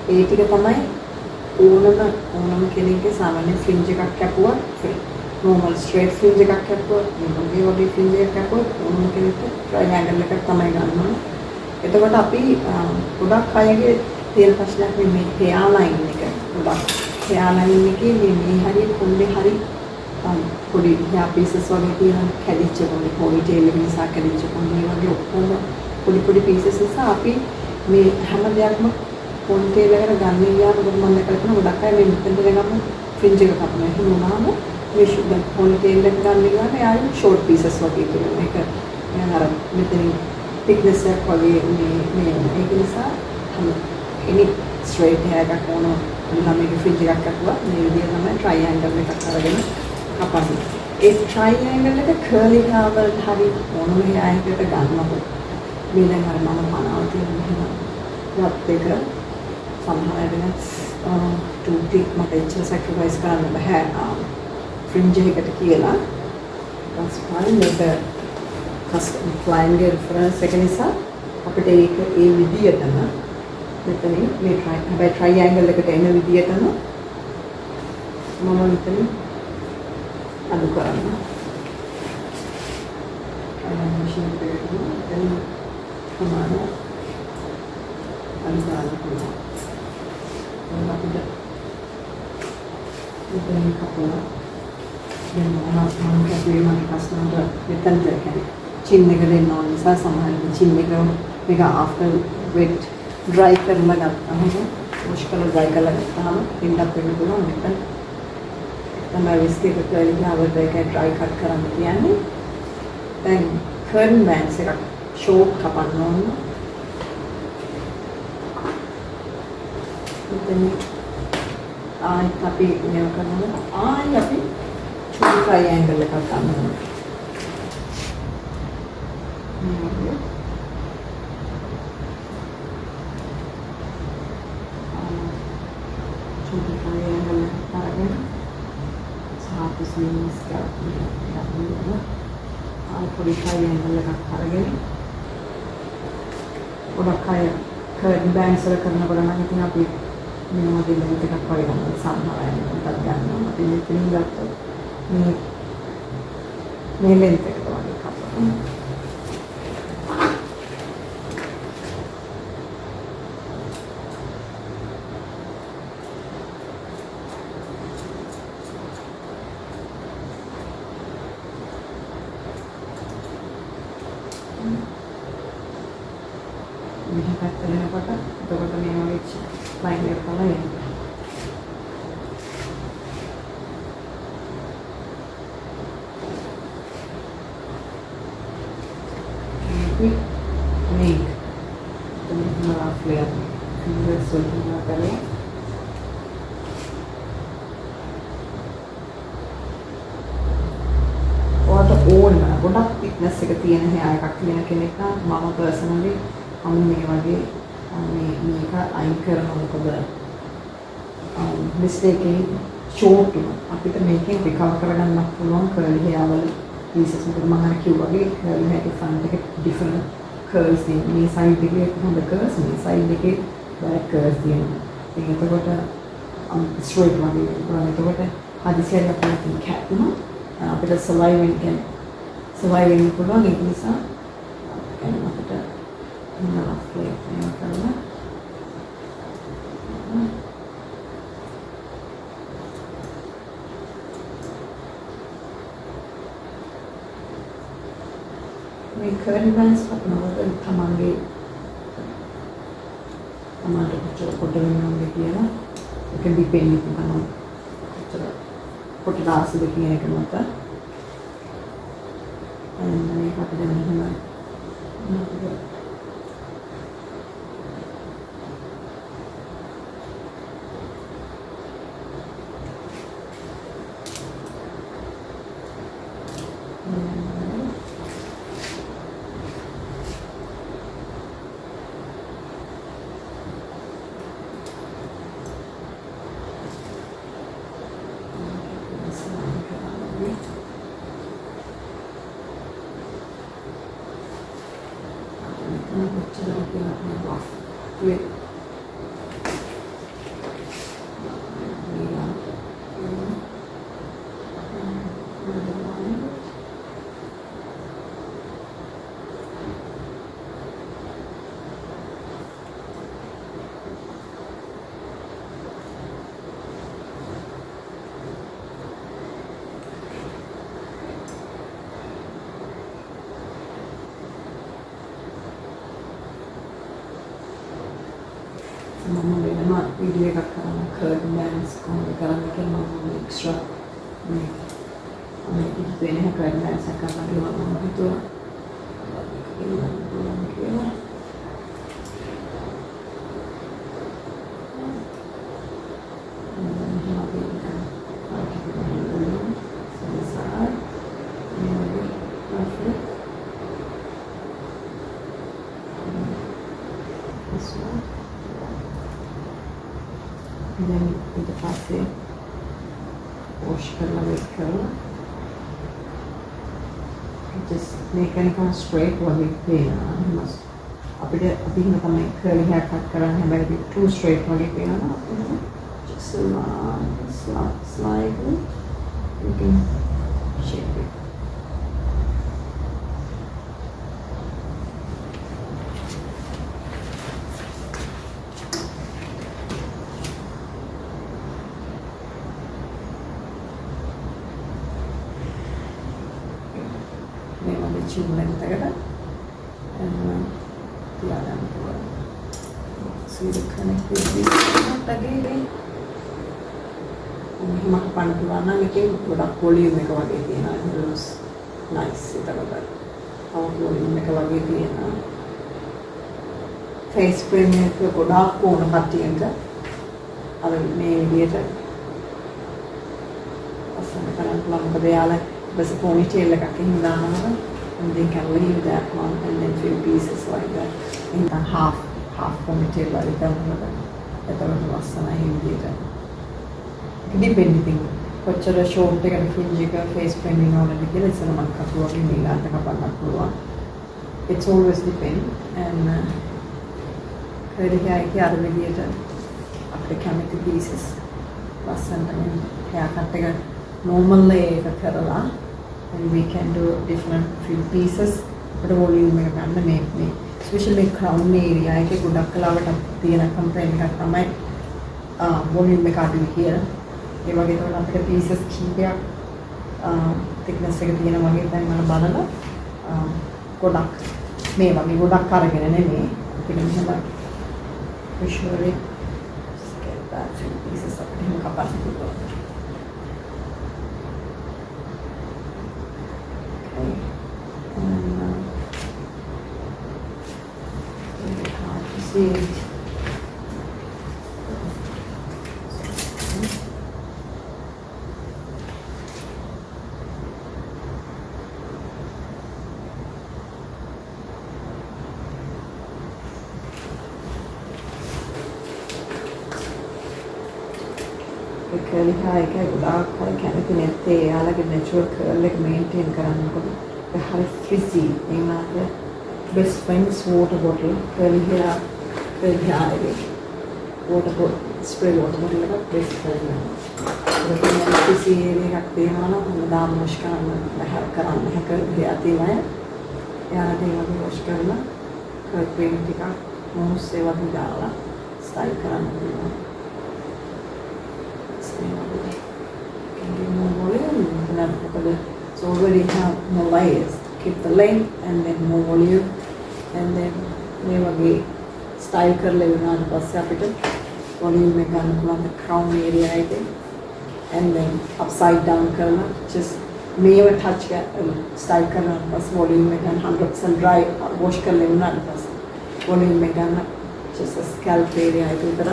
ඒ ටික තමයි ඕනම කෙනෙක්ගේ සාමාන්‍ය ෆ්‍රින්ජ් එකක් කැපුවා normal straight fringe එකක් කැපුවා මේ වගේ fringe එකක් කැපුවා ඕනම කෙනෙක්ට triangle එකක් තමයි ගන්න ඕනේ. එතකොට අපි ගොඩක් අයගේ තියෙන ප්‍රශ්නයක් මේ hair line එක. ගොඩක් hair line එකේ මේ හරිය කොණ්ඩේ හරි පොඩි hair pieces වගේ තියෙන කැඩිච්ච කොණ්ඩේ ponytail එක නිසා කැඩිච්ච කොණ්ඩේ වගේ ඔක්කොම පොඩි pieces නිසා අපි මේ හැම දෙයක්ම ponytail එකට ගන්න ගියාම මම දැකලා තියෙන ගොඩක් අය මේ මෙතෙන්ට ගම fringe එක කපනවා. එහෙම වුණාම මේ ෂුගර් ponytail එක ගන්න ගියාම යාළුවෝ short pieces වගේ තියෙනවා. මේක මම අර මෙතන thickness එක වගේ මේ ඒක නිසා any straight hair එකක් ඕන නම් මේක fringe එකක් කපුවා මේ විදිහට තමයි triangle එකක් අරගෙන කපන්නේ. ඒ triangle එක curly hair වලට හරි ඕනම hair එකකට ගන්නකොට මේ දැන් අර මම මනාව තියෙන මෙහෙම රත් එක සමහර වෙලාවට toothpick මට එච්චර sacrifice කරන්න බෑ fringe එකකට කියලා. that's fine. මේක custom client ගේ reference එක නිසා අපිට ඒක ඒ විදියටම මෙතනින් මේ හැබැයි triangle එකට එන විදියටම මම මෙතන අලු කරනවා. machine එකේ දැන් සමාන අලු කරනවා. අපිට මෙතන කපලා දැන් මම කැපුවේ මම කස්නම්ට මෙතනට කියන්නේ චින් එක දෙන්න ඕන නිසා සමහර චින් එක මේක after wet dry කරලා ගත්තාම wash කරලා dry කරලා ගත්තාම clean up වෙන්න පුළුවන්. මෙතන තමයි risk එක curly hair එක dry cut කරන්න කියන්නේ. දැන් curtain bands එකක් short කපන්න ඕන. මෙතන ආයෙත් අපි මේව කරනවා. ආයෙත් අපි triangle එකක් ගන්න ඕනේ. triangle අරගෙන සාපු සීන්ස් ගන්න. පොඩි triangle එකක් අරගෙන ගොඩක් අය curtain bands වල කරනකොට නම් ඉතින් අපි මේවා දෙන්න එකක් වගේ ගන්නවා. සමහර අය මතක් ගන්නවා. අපි මෙතනින් ගත්තොත් මේ length එකට වගේ කපනවා. මෙහෙම පැත්තට එනකොට එතකොට මේ වගේ ලයින් එක තමයි එන්නේ. මේක තමයි roughly fingers වලින් කරේ. ඔයාලට ඕන ගොඩක් thickness එක තියෙන hair එකක් තියෙන කෙනෙක් නම් මම personally මේ වගේ මේක අයින් කරනවා. මොකද mistake එක short අපිට මේකෙන් recover කරගන්න පුළුවන් curly hair වල pieces එක මම අර කිව්වා වගේ curly hair එක front එක different curls තියෙන. මේ side එකේ හොඳ curls, මේ side එකේ bad curls තියෙනවා. එතකොට straight වගේ කරනවා. එතකොට හදිසියෙ අපිට cap වුණා අපිට surviving පුළුවන්. ඒ නිසා අපිට roughly මේක කරලා මේ curly bands අපනවද තමන්ගේ කොච්චර පොඩ වෙනවද කියලා ඒක depend කරනවා. කොච්චර පොඩ දාසද කියන එක මත මේක අපිට මෙහෙම මම වෙනම වීඩියෝ එකක් කරනවා curly bands කොහොමද කරන්නේ කියලා මම එක්ස්ට්‍රා මේ වෙන curly bands එකක් කරනවා මම හිතුවා කියලා. Dan ඊට පස්සේ wash කරලා වෙත් කරලා just මේක නිකන් straight වගේ පේනවා. අපිට අපි හිම තමයි curly hair cut කරන්නේ හැබැයි too straight වගේ පේනවා. just slightly you can shape it. Cuma kita kata, tiada apa. Sudah connected lagi ni. Mak panduana ni ke produk volume mereka bagi dia na, terus nice kita kata. Awak volume mereka bagi dia na. Face cream ni ke produk pun hati anda. Ada ni dia tu. Asal kalau pulang ke dia lah, besi ponytail lah kaki hinda mana. And they can leave that one and then few pieces like that in the half ponytail like that. That's what I did. Depending. කොච්චර short එකකට fringe එක face painting ඕනද කියලා ඉස්සර මම කපුවගේ මීලාන්ත කපන්නත් පුළුවන්. It's always depend and curly hair එකේ අර විදියට අපිට කැමති pieces ලස්සනට hair cut එක normal layer එක කරලා and we can do different few pieces but volume එක ගන්න මේ especially crown area එකේ ගොඩක් කලාවට තියෙන complaint එකක් තමයි volume එක අඩුයි කියලා. ඒ වගේ තමයි අපිට pieces කීපයක් thickness එක තියෙන වගේ දැන් මම බලලා ගොඩක් මේ වගේ ගොඩක් අරගෙන නෙමෙයි අපිට මෙහෙම visually get that few pieces අපිට එහෙම කපන්න පුළුවන්. Okay. And it's hard to see it. curly hair එක ගොඩාක් අය කැමති නැත්තේ එයාලගේ natural curl එක maintain කරන්නකොට ඒක හරි frizzy ඒ වුණාට best friends water bottle curly hair එකේ water bottle spray water bottle එක best friend එක frizzy එකක් දෙනවා නම් හොඳම wash කරන්න curly hair තියෙන අය එයාලට ඒ වගේ wash කරලා curl cream ටිකක් mousse ඒ වගේ දාලා style කරන්න පුළුවන්. Can give more volume because it's already have more layers. Keep the length and then more volume and then maybe style කරලා වෙනාට පස්සේ අපිට volume එක ගන්න පුළුවන් crown area එකේ and then upside down කරලා just මේව touch style කරලා පස්සේ volume එක ගන්න 100% dry wash කරලා වෙනාට පස්සේ volume එක ගන්න just scalp area එක විතර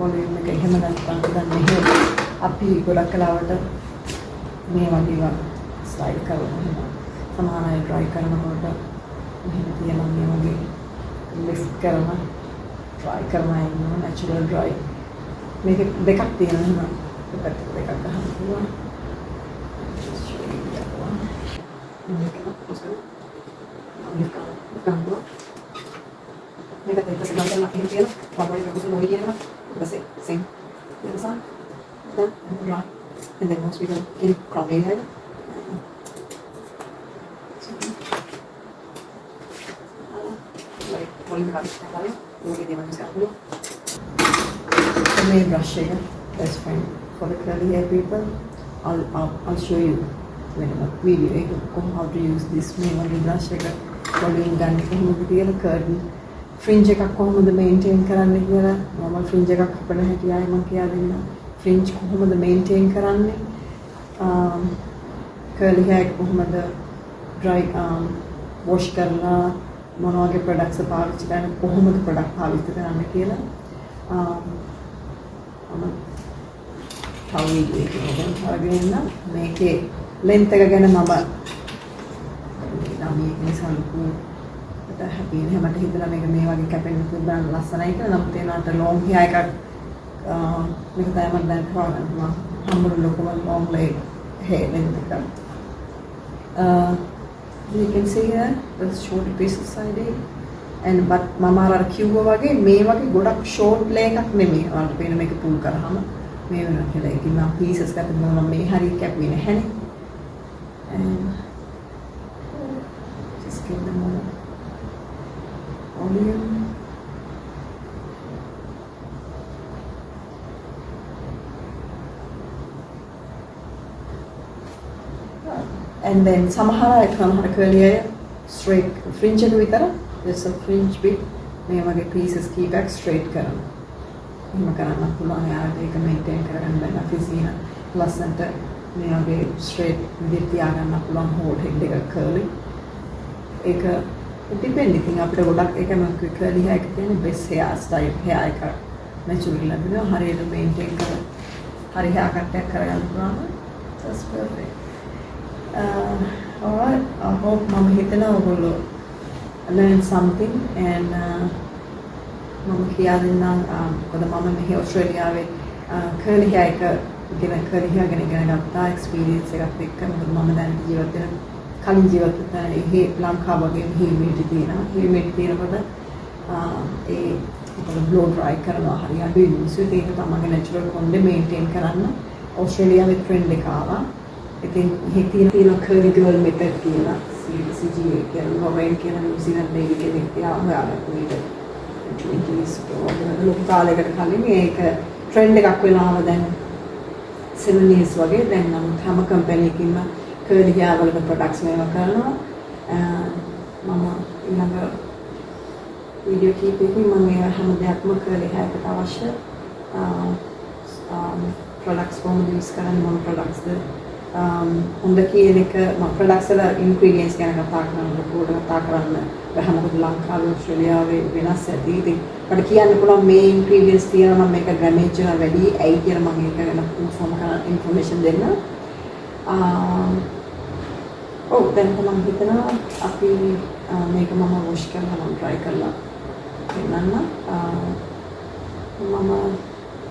volume එක එහෙම නැත්නම් දැන් මෙහෙ අපි ගොඩක් කලාවට මේ වගේ ස්ටයිල් කරනවා සමාන අය try කරනකොට මෙහෙම තියලා මේ වගේ lift කරනවා try කරනවා ඉන්නවා natural dry මේක දෙකක් තියෙනවා එහෙනම් දෙකක් ගන්න පුළුවන් මේක දෙකක් ගන්න එහෙම කියලා පොඩි එකකට නොවි කියනවා That's it, same. The other side, done, and dry. And then once we go in crown area, like volume cut, we'll get the one example. The main brush shaker, that's fine. For the curly hair people, I'll show you when a video on how to use this main brush shaker. Volume gun, curtain. Fringe එකක් කොහොමද maintain කරන්නේ කියලා normal fringe එකක් හපන හැටි ආයෙ මම කියලා දෙන්නම් fringe කොහොමද maintain කරන්නේ curly hair කොහොමද dry wash කරලා මොන වගේ products පාවිච්චි කරන්නේ කොහොමද product පාවිච්චි කරන්නේ කියලා මම තව වීඩියෝ එකකින් හොයාගෙන ඉන්න මේකේ length එක ගැන මම මේක නිසා ලොකු happy මට හිතලා මේක මේ වගේ කැපෙන්න පුළුවන් ලස්සනයි කියලා නම් තේනාට long hair එකක් මේක තමයි මම දැන් හොයාගන්නවා හම්බුන ලොකුම long hair length එක you can see here with short pieces side and but මම අර කිව්වා වගේ මේ වගේ ගොඩක් short play එකක් නෙමෙයි ඔයාලට පේන මේක pull කරාම මේ වෙනවා කියලා ඒකේ මම pieces එකක් දෙනවා මේ හරිය කැපුවේ නැහැනේ and just give them more volume. And then සමහර අය කරන curly hair straight fringe එක විතර just a fringe bit මේ වගේ pieces කීපයක් straight කරනවා. එහෙම කරන්න පුළුවන් යාට ඒක maintain කරගන්න බැන්න frizzy ලස්සනට මේ වගේ straight විදිහට තියාගන්න පුළුවන් whole head එක curly. ඒක depend ඉතින් අපිට ගොඩක් එකම curly hair එක තියෙන best hair style hair එක natural ලැබෙනවා හරියට maintain කරලා හරි hair cut එකක් කරගන්න පුළුවන් that's perfect alright I hope මම හිතනවා ඔයගොල්ලෝ learn something and මම කියලා දෙන්නම් මොකද මම මෙහි ඔස්ට්‍රේලියාවේ curly hair එක ඉගෙන curly hair ගැන ඉගෙන ගත්තා experience එකක් එක්ක මොකද මම දැන් ජීවත් වෙන කලින් ජීවත් වෙන ඒ ලංකාව වගේ humidity තියෙනවා humidity තියෙනකොට ඒ මොකද blow dry කරනවා හරි අඩුයි මිනිස්සු ඒක තමයි natural කොණ්ඩේ maintain කරන්න ඔස්ට්‍රේලියාවේ trend එක ආවා ඉතින් තියෙන curly girl method කියලා CG කියලා මොවෙන් කියන නිව්සීලන්ත දෙවි කෙනෙක් තියා හොයාගත්තු විදිහ 20s ලොකු කාලයකට කලින් ඒක trend එකක් වෙලා ආවා දැන් 7 years වගේ දැන් නම් හැම කම්පැනි එකකින්ම curly hair වල products මේවා කරනවා මම ඊළඟ වීඩියෝ කීපයකින් මම මේ හැම දෙයක්ම කරේ හැකට අවශ්‍ය ප්‍රොඩක්ට්ස් කොහොමද යූස් කරන්නේ මොන ප්‍රොඩක්ට්ස්ද හොඳ කියන එක මම ප්‍රොඩක්ට්ස් වල ඉන්ග්‍රීඩියන්ට්ස් ගැන කතා කරනකොට කතා කරන්න බෑ මොකද ලංකාවේ ඕස්ට්‍රේලියාවේ වෙනස් ඇති ඉතින් මට කියන්න පුළුවන් මේ ඉන්ග්‍රීඩියන්ට්ස් තියෙනවා නම් මේක ඩැමේජ් වෙනවා වැඩි ඇයි කියලා මම ඒක ගැන ඉන්ෆෝමේෂන් දෙන්න ඔව් දැන් මම හිතනවා අපි මේක මම වොෂ් කරලා මම try කරලා පෙන්නන්න මම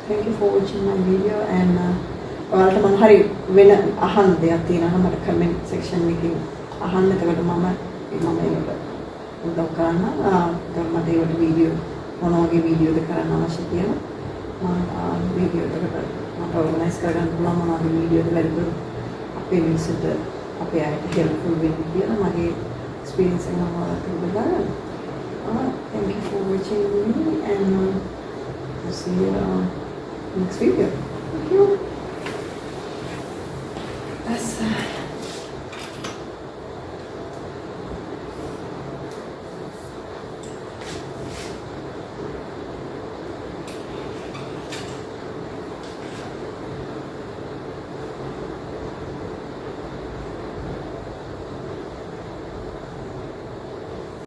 thank you for watching my video and ඔයාලට මම හරි වෙන අහන්න දෙයක් තියෙනවා නම් මට comment section එකකින් අහන්න එතකොට මම ඒකට උදව් කරන්න එතකොට මට ඒකට වීඩියෝ මොන වගේ වීඩියෝද කරන්න අවශ්‍ය කියලා මම වීඩියෝ එකට මට organize කරගන්න පුළුවන් මොනවද වීඩියෝද වැඩිපුර අපේ මිනිස්සුන්ට අපේ අයට helpful වෙන්නේ කියලා මගේ experience එක මම ඔයාලට දෙන්න. Thank you for watching me and see you next video. Thank you.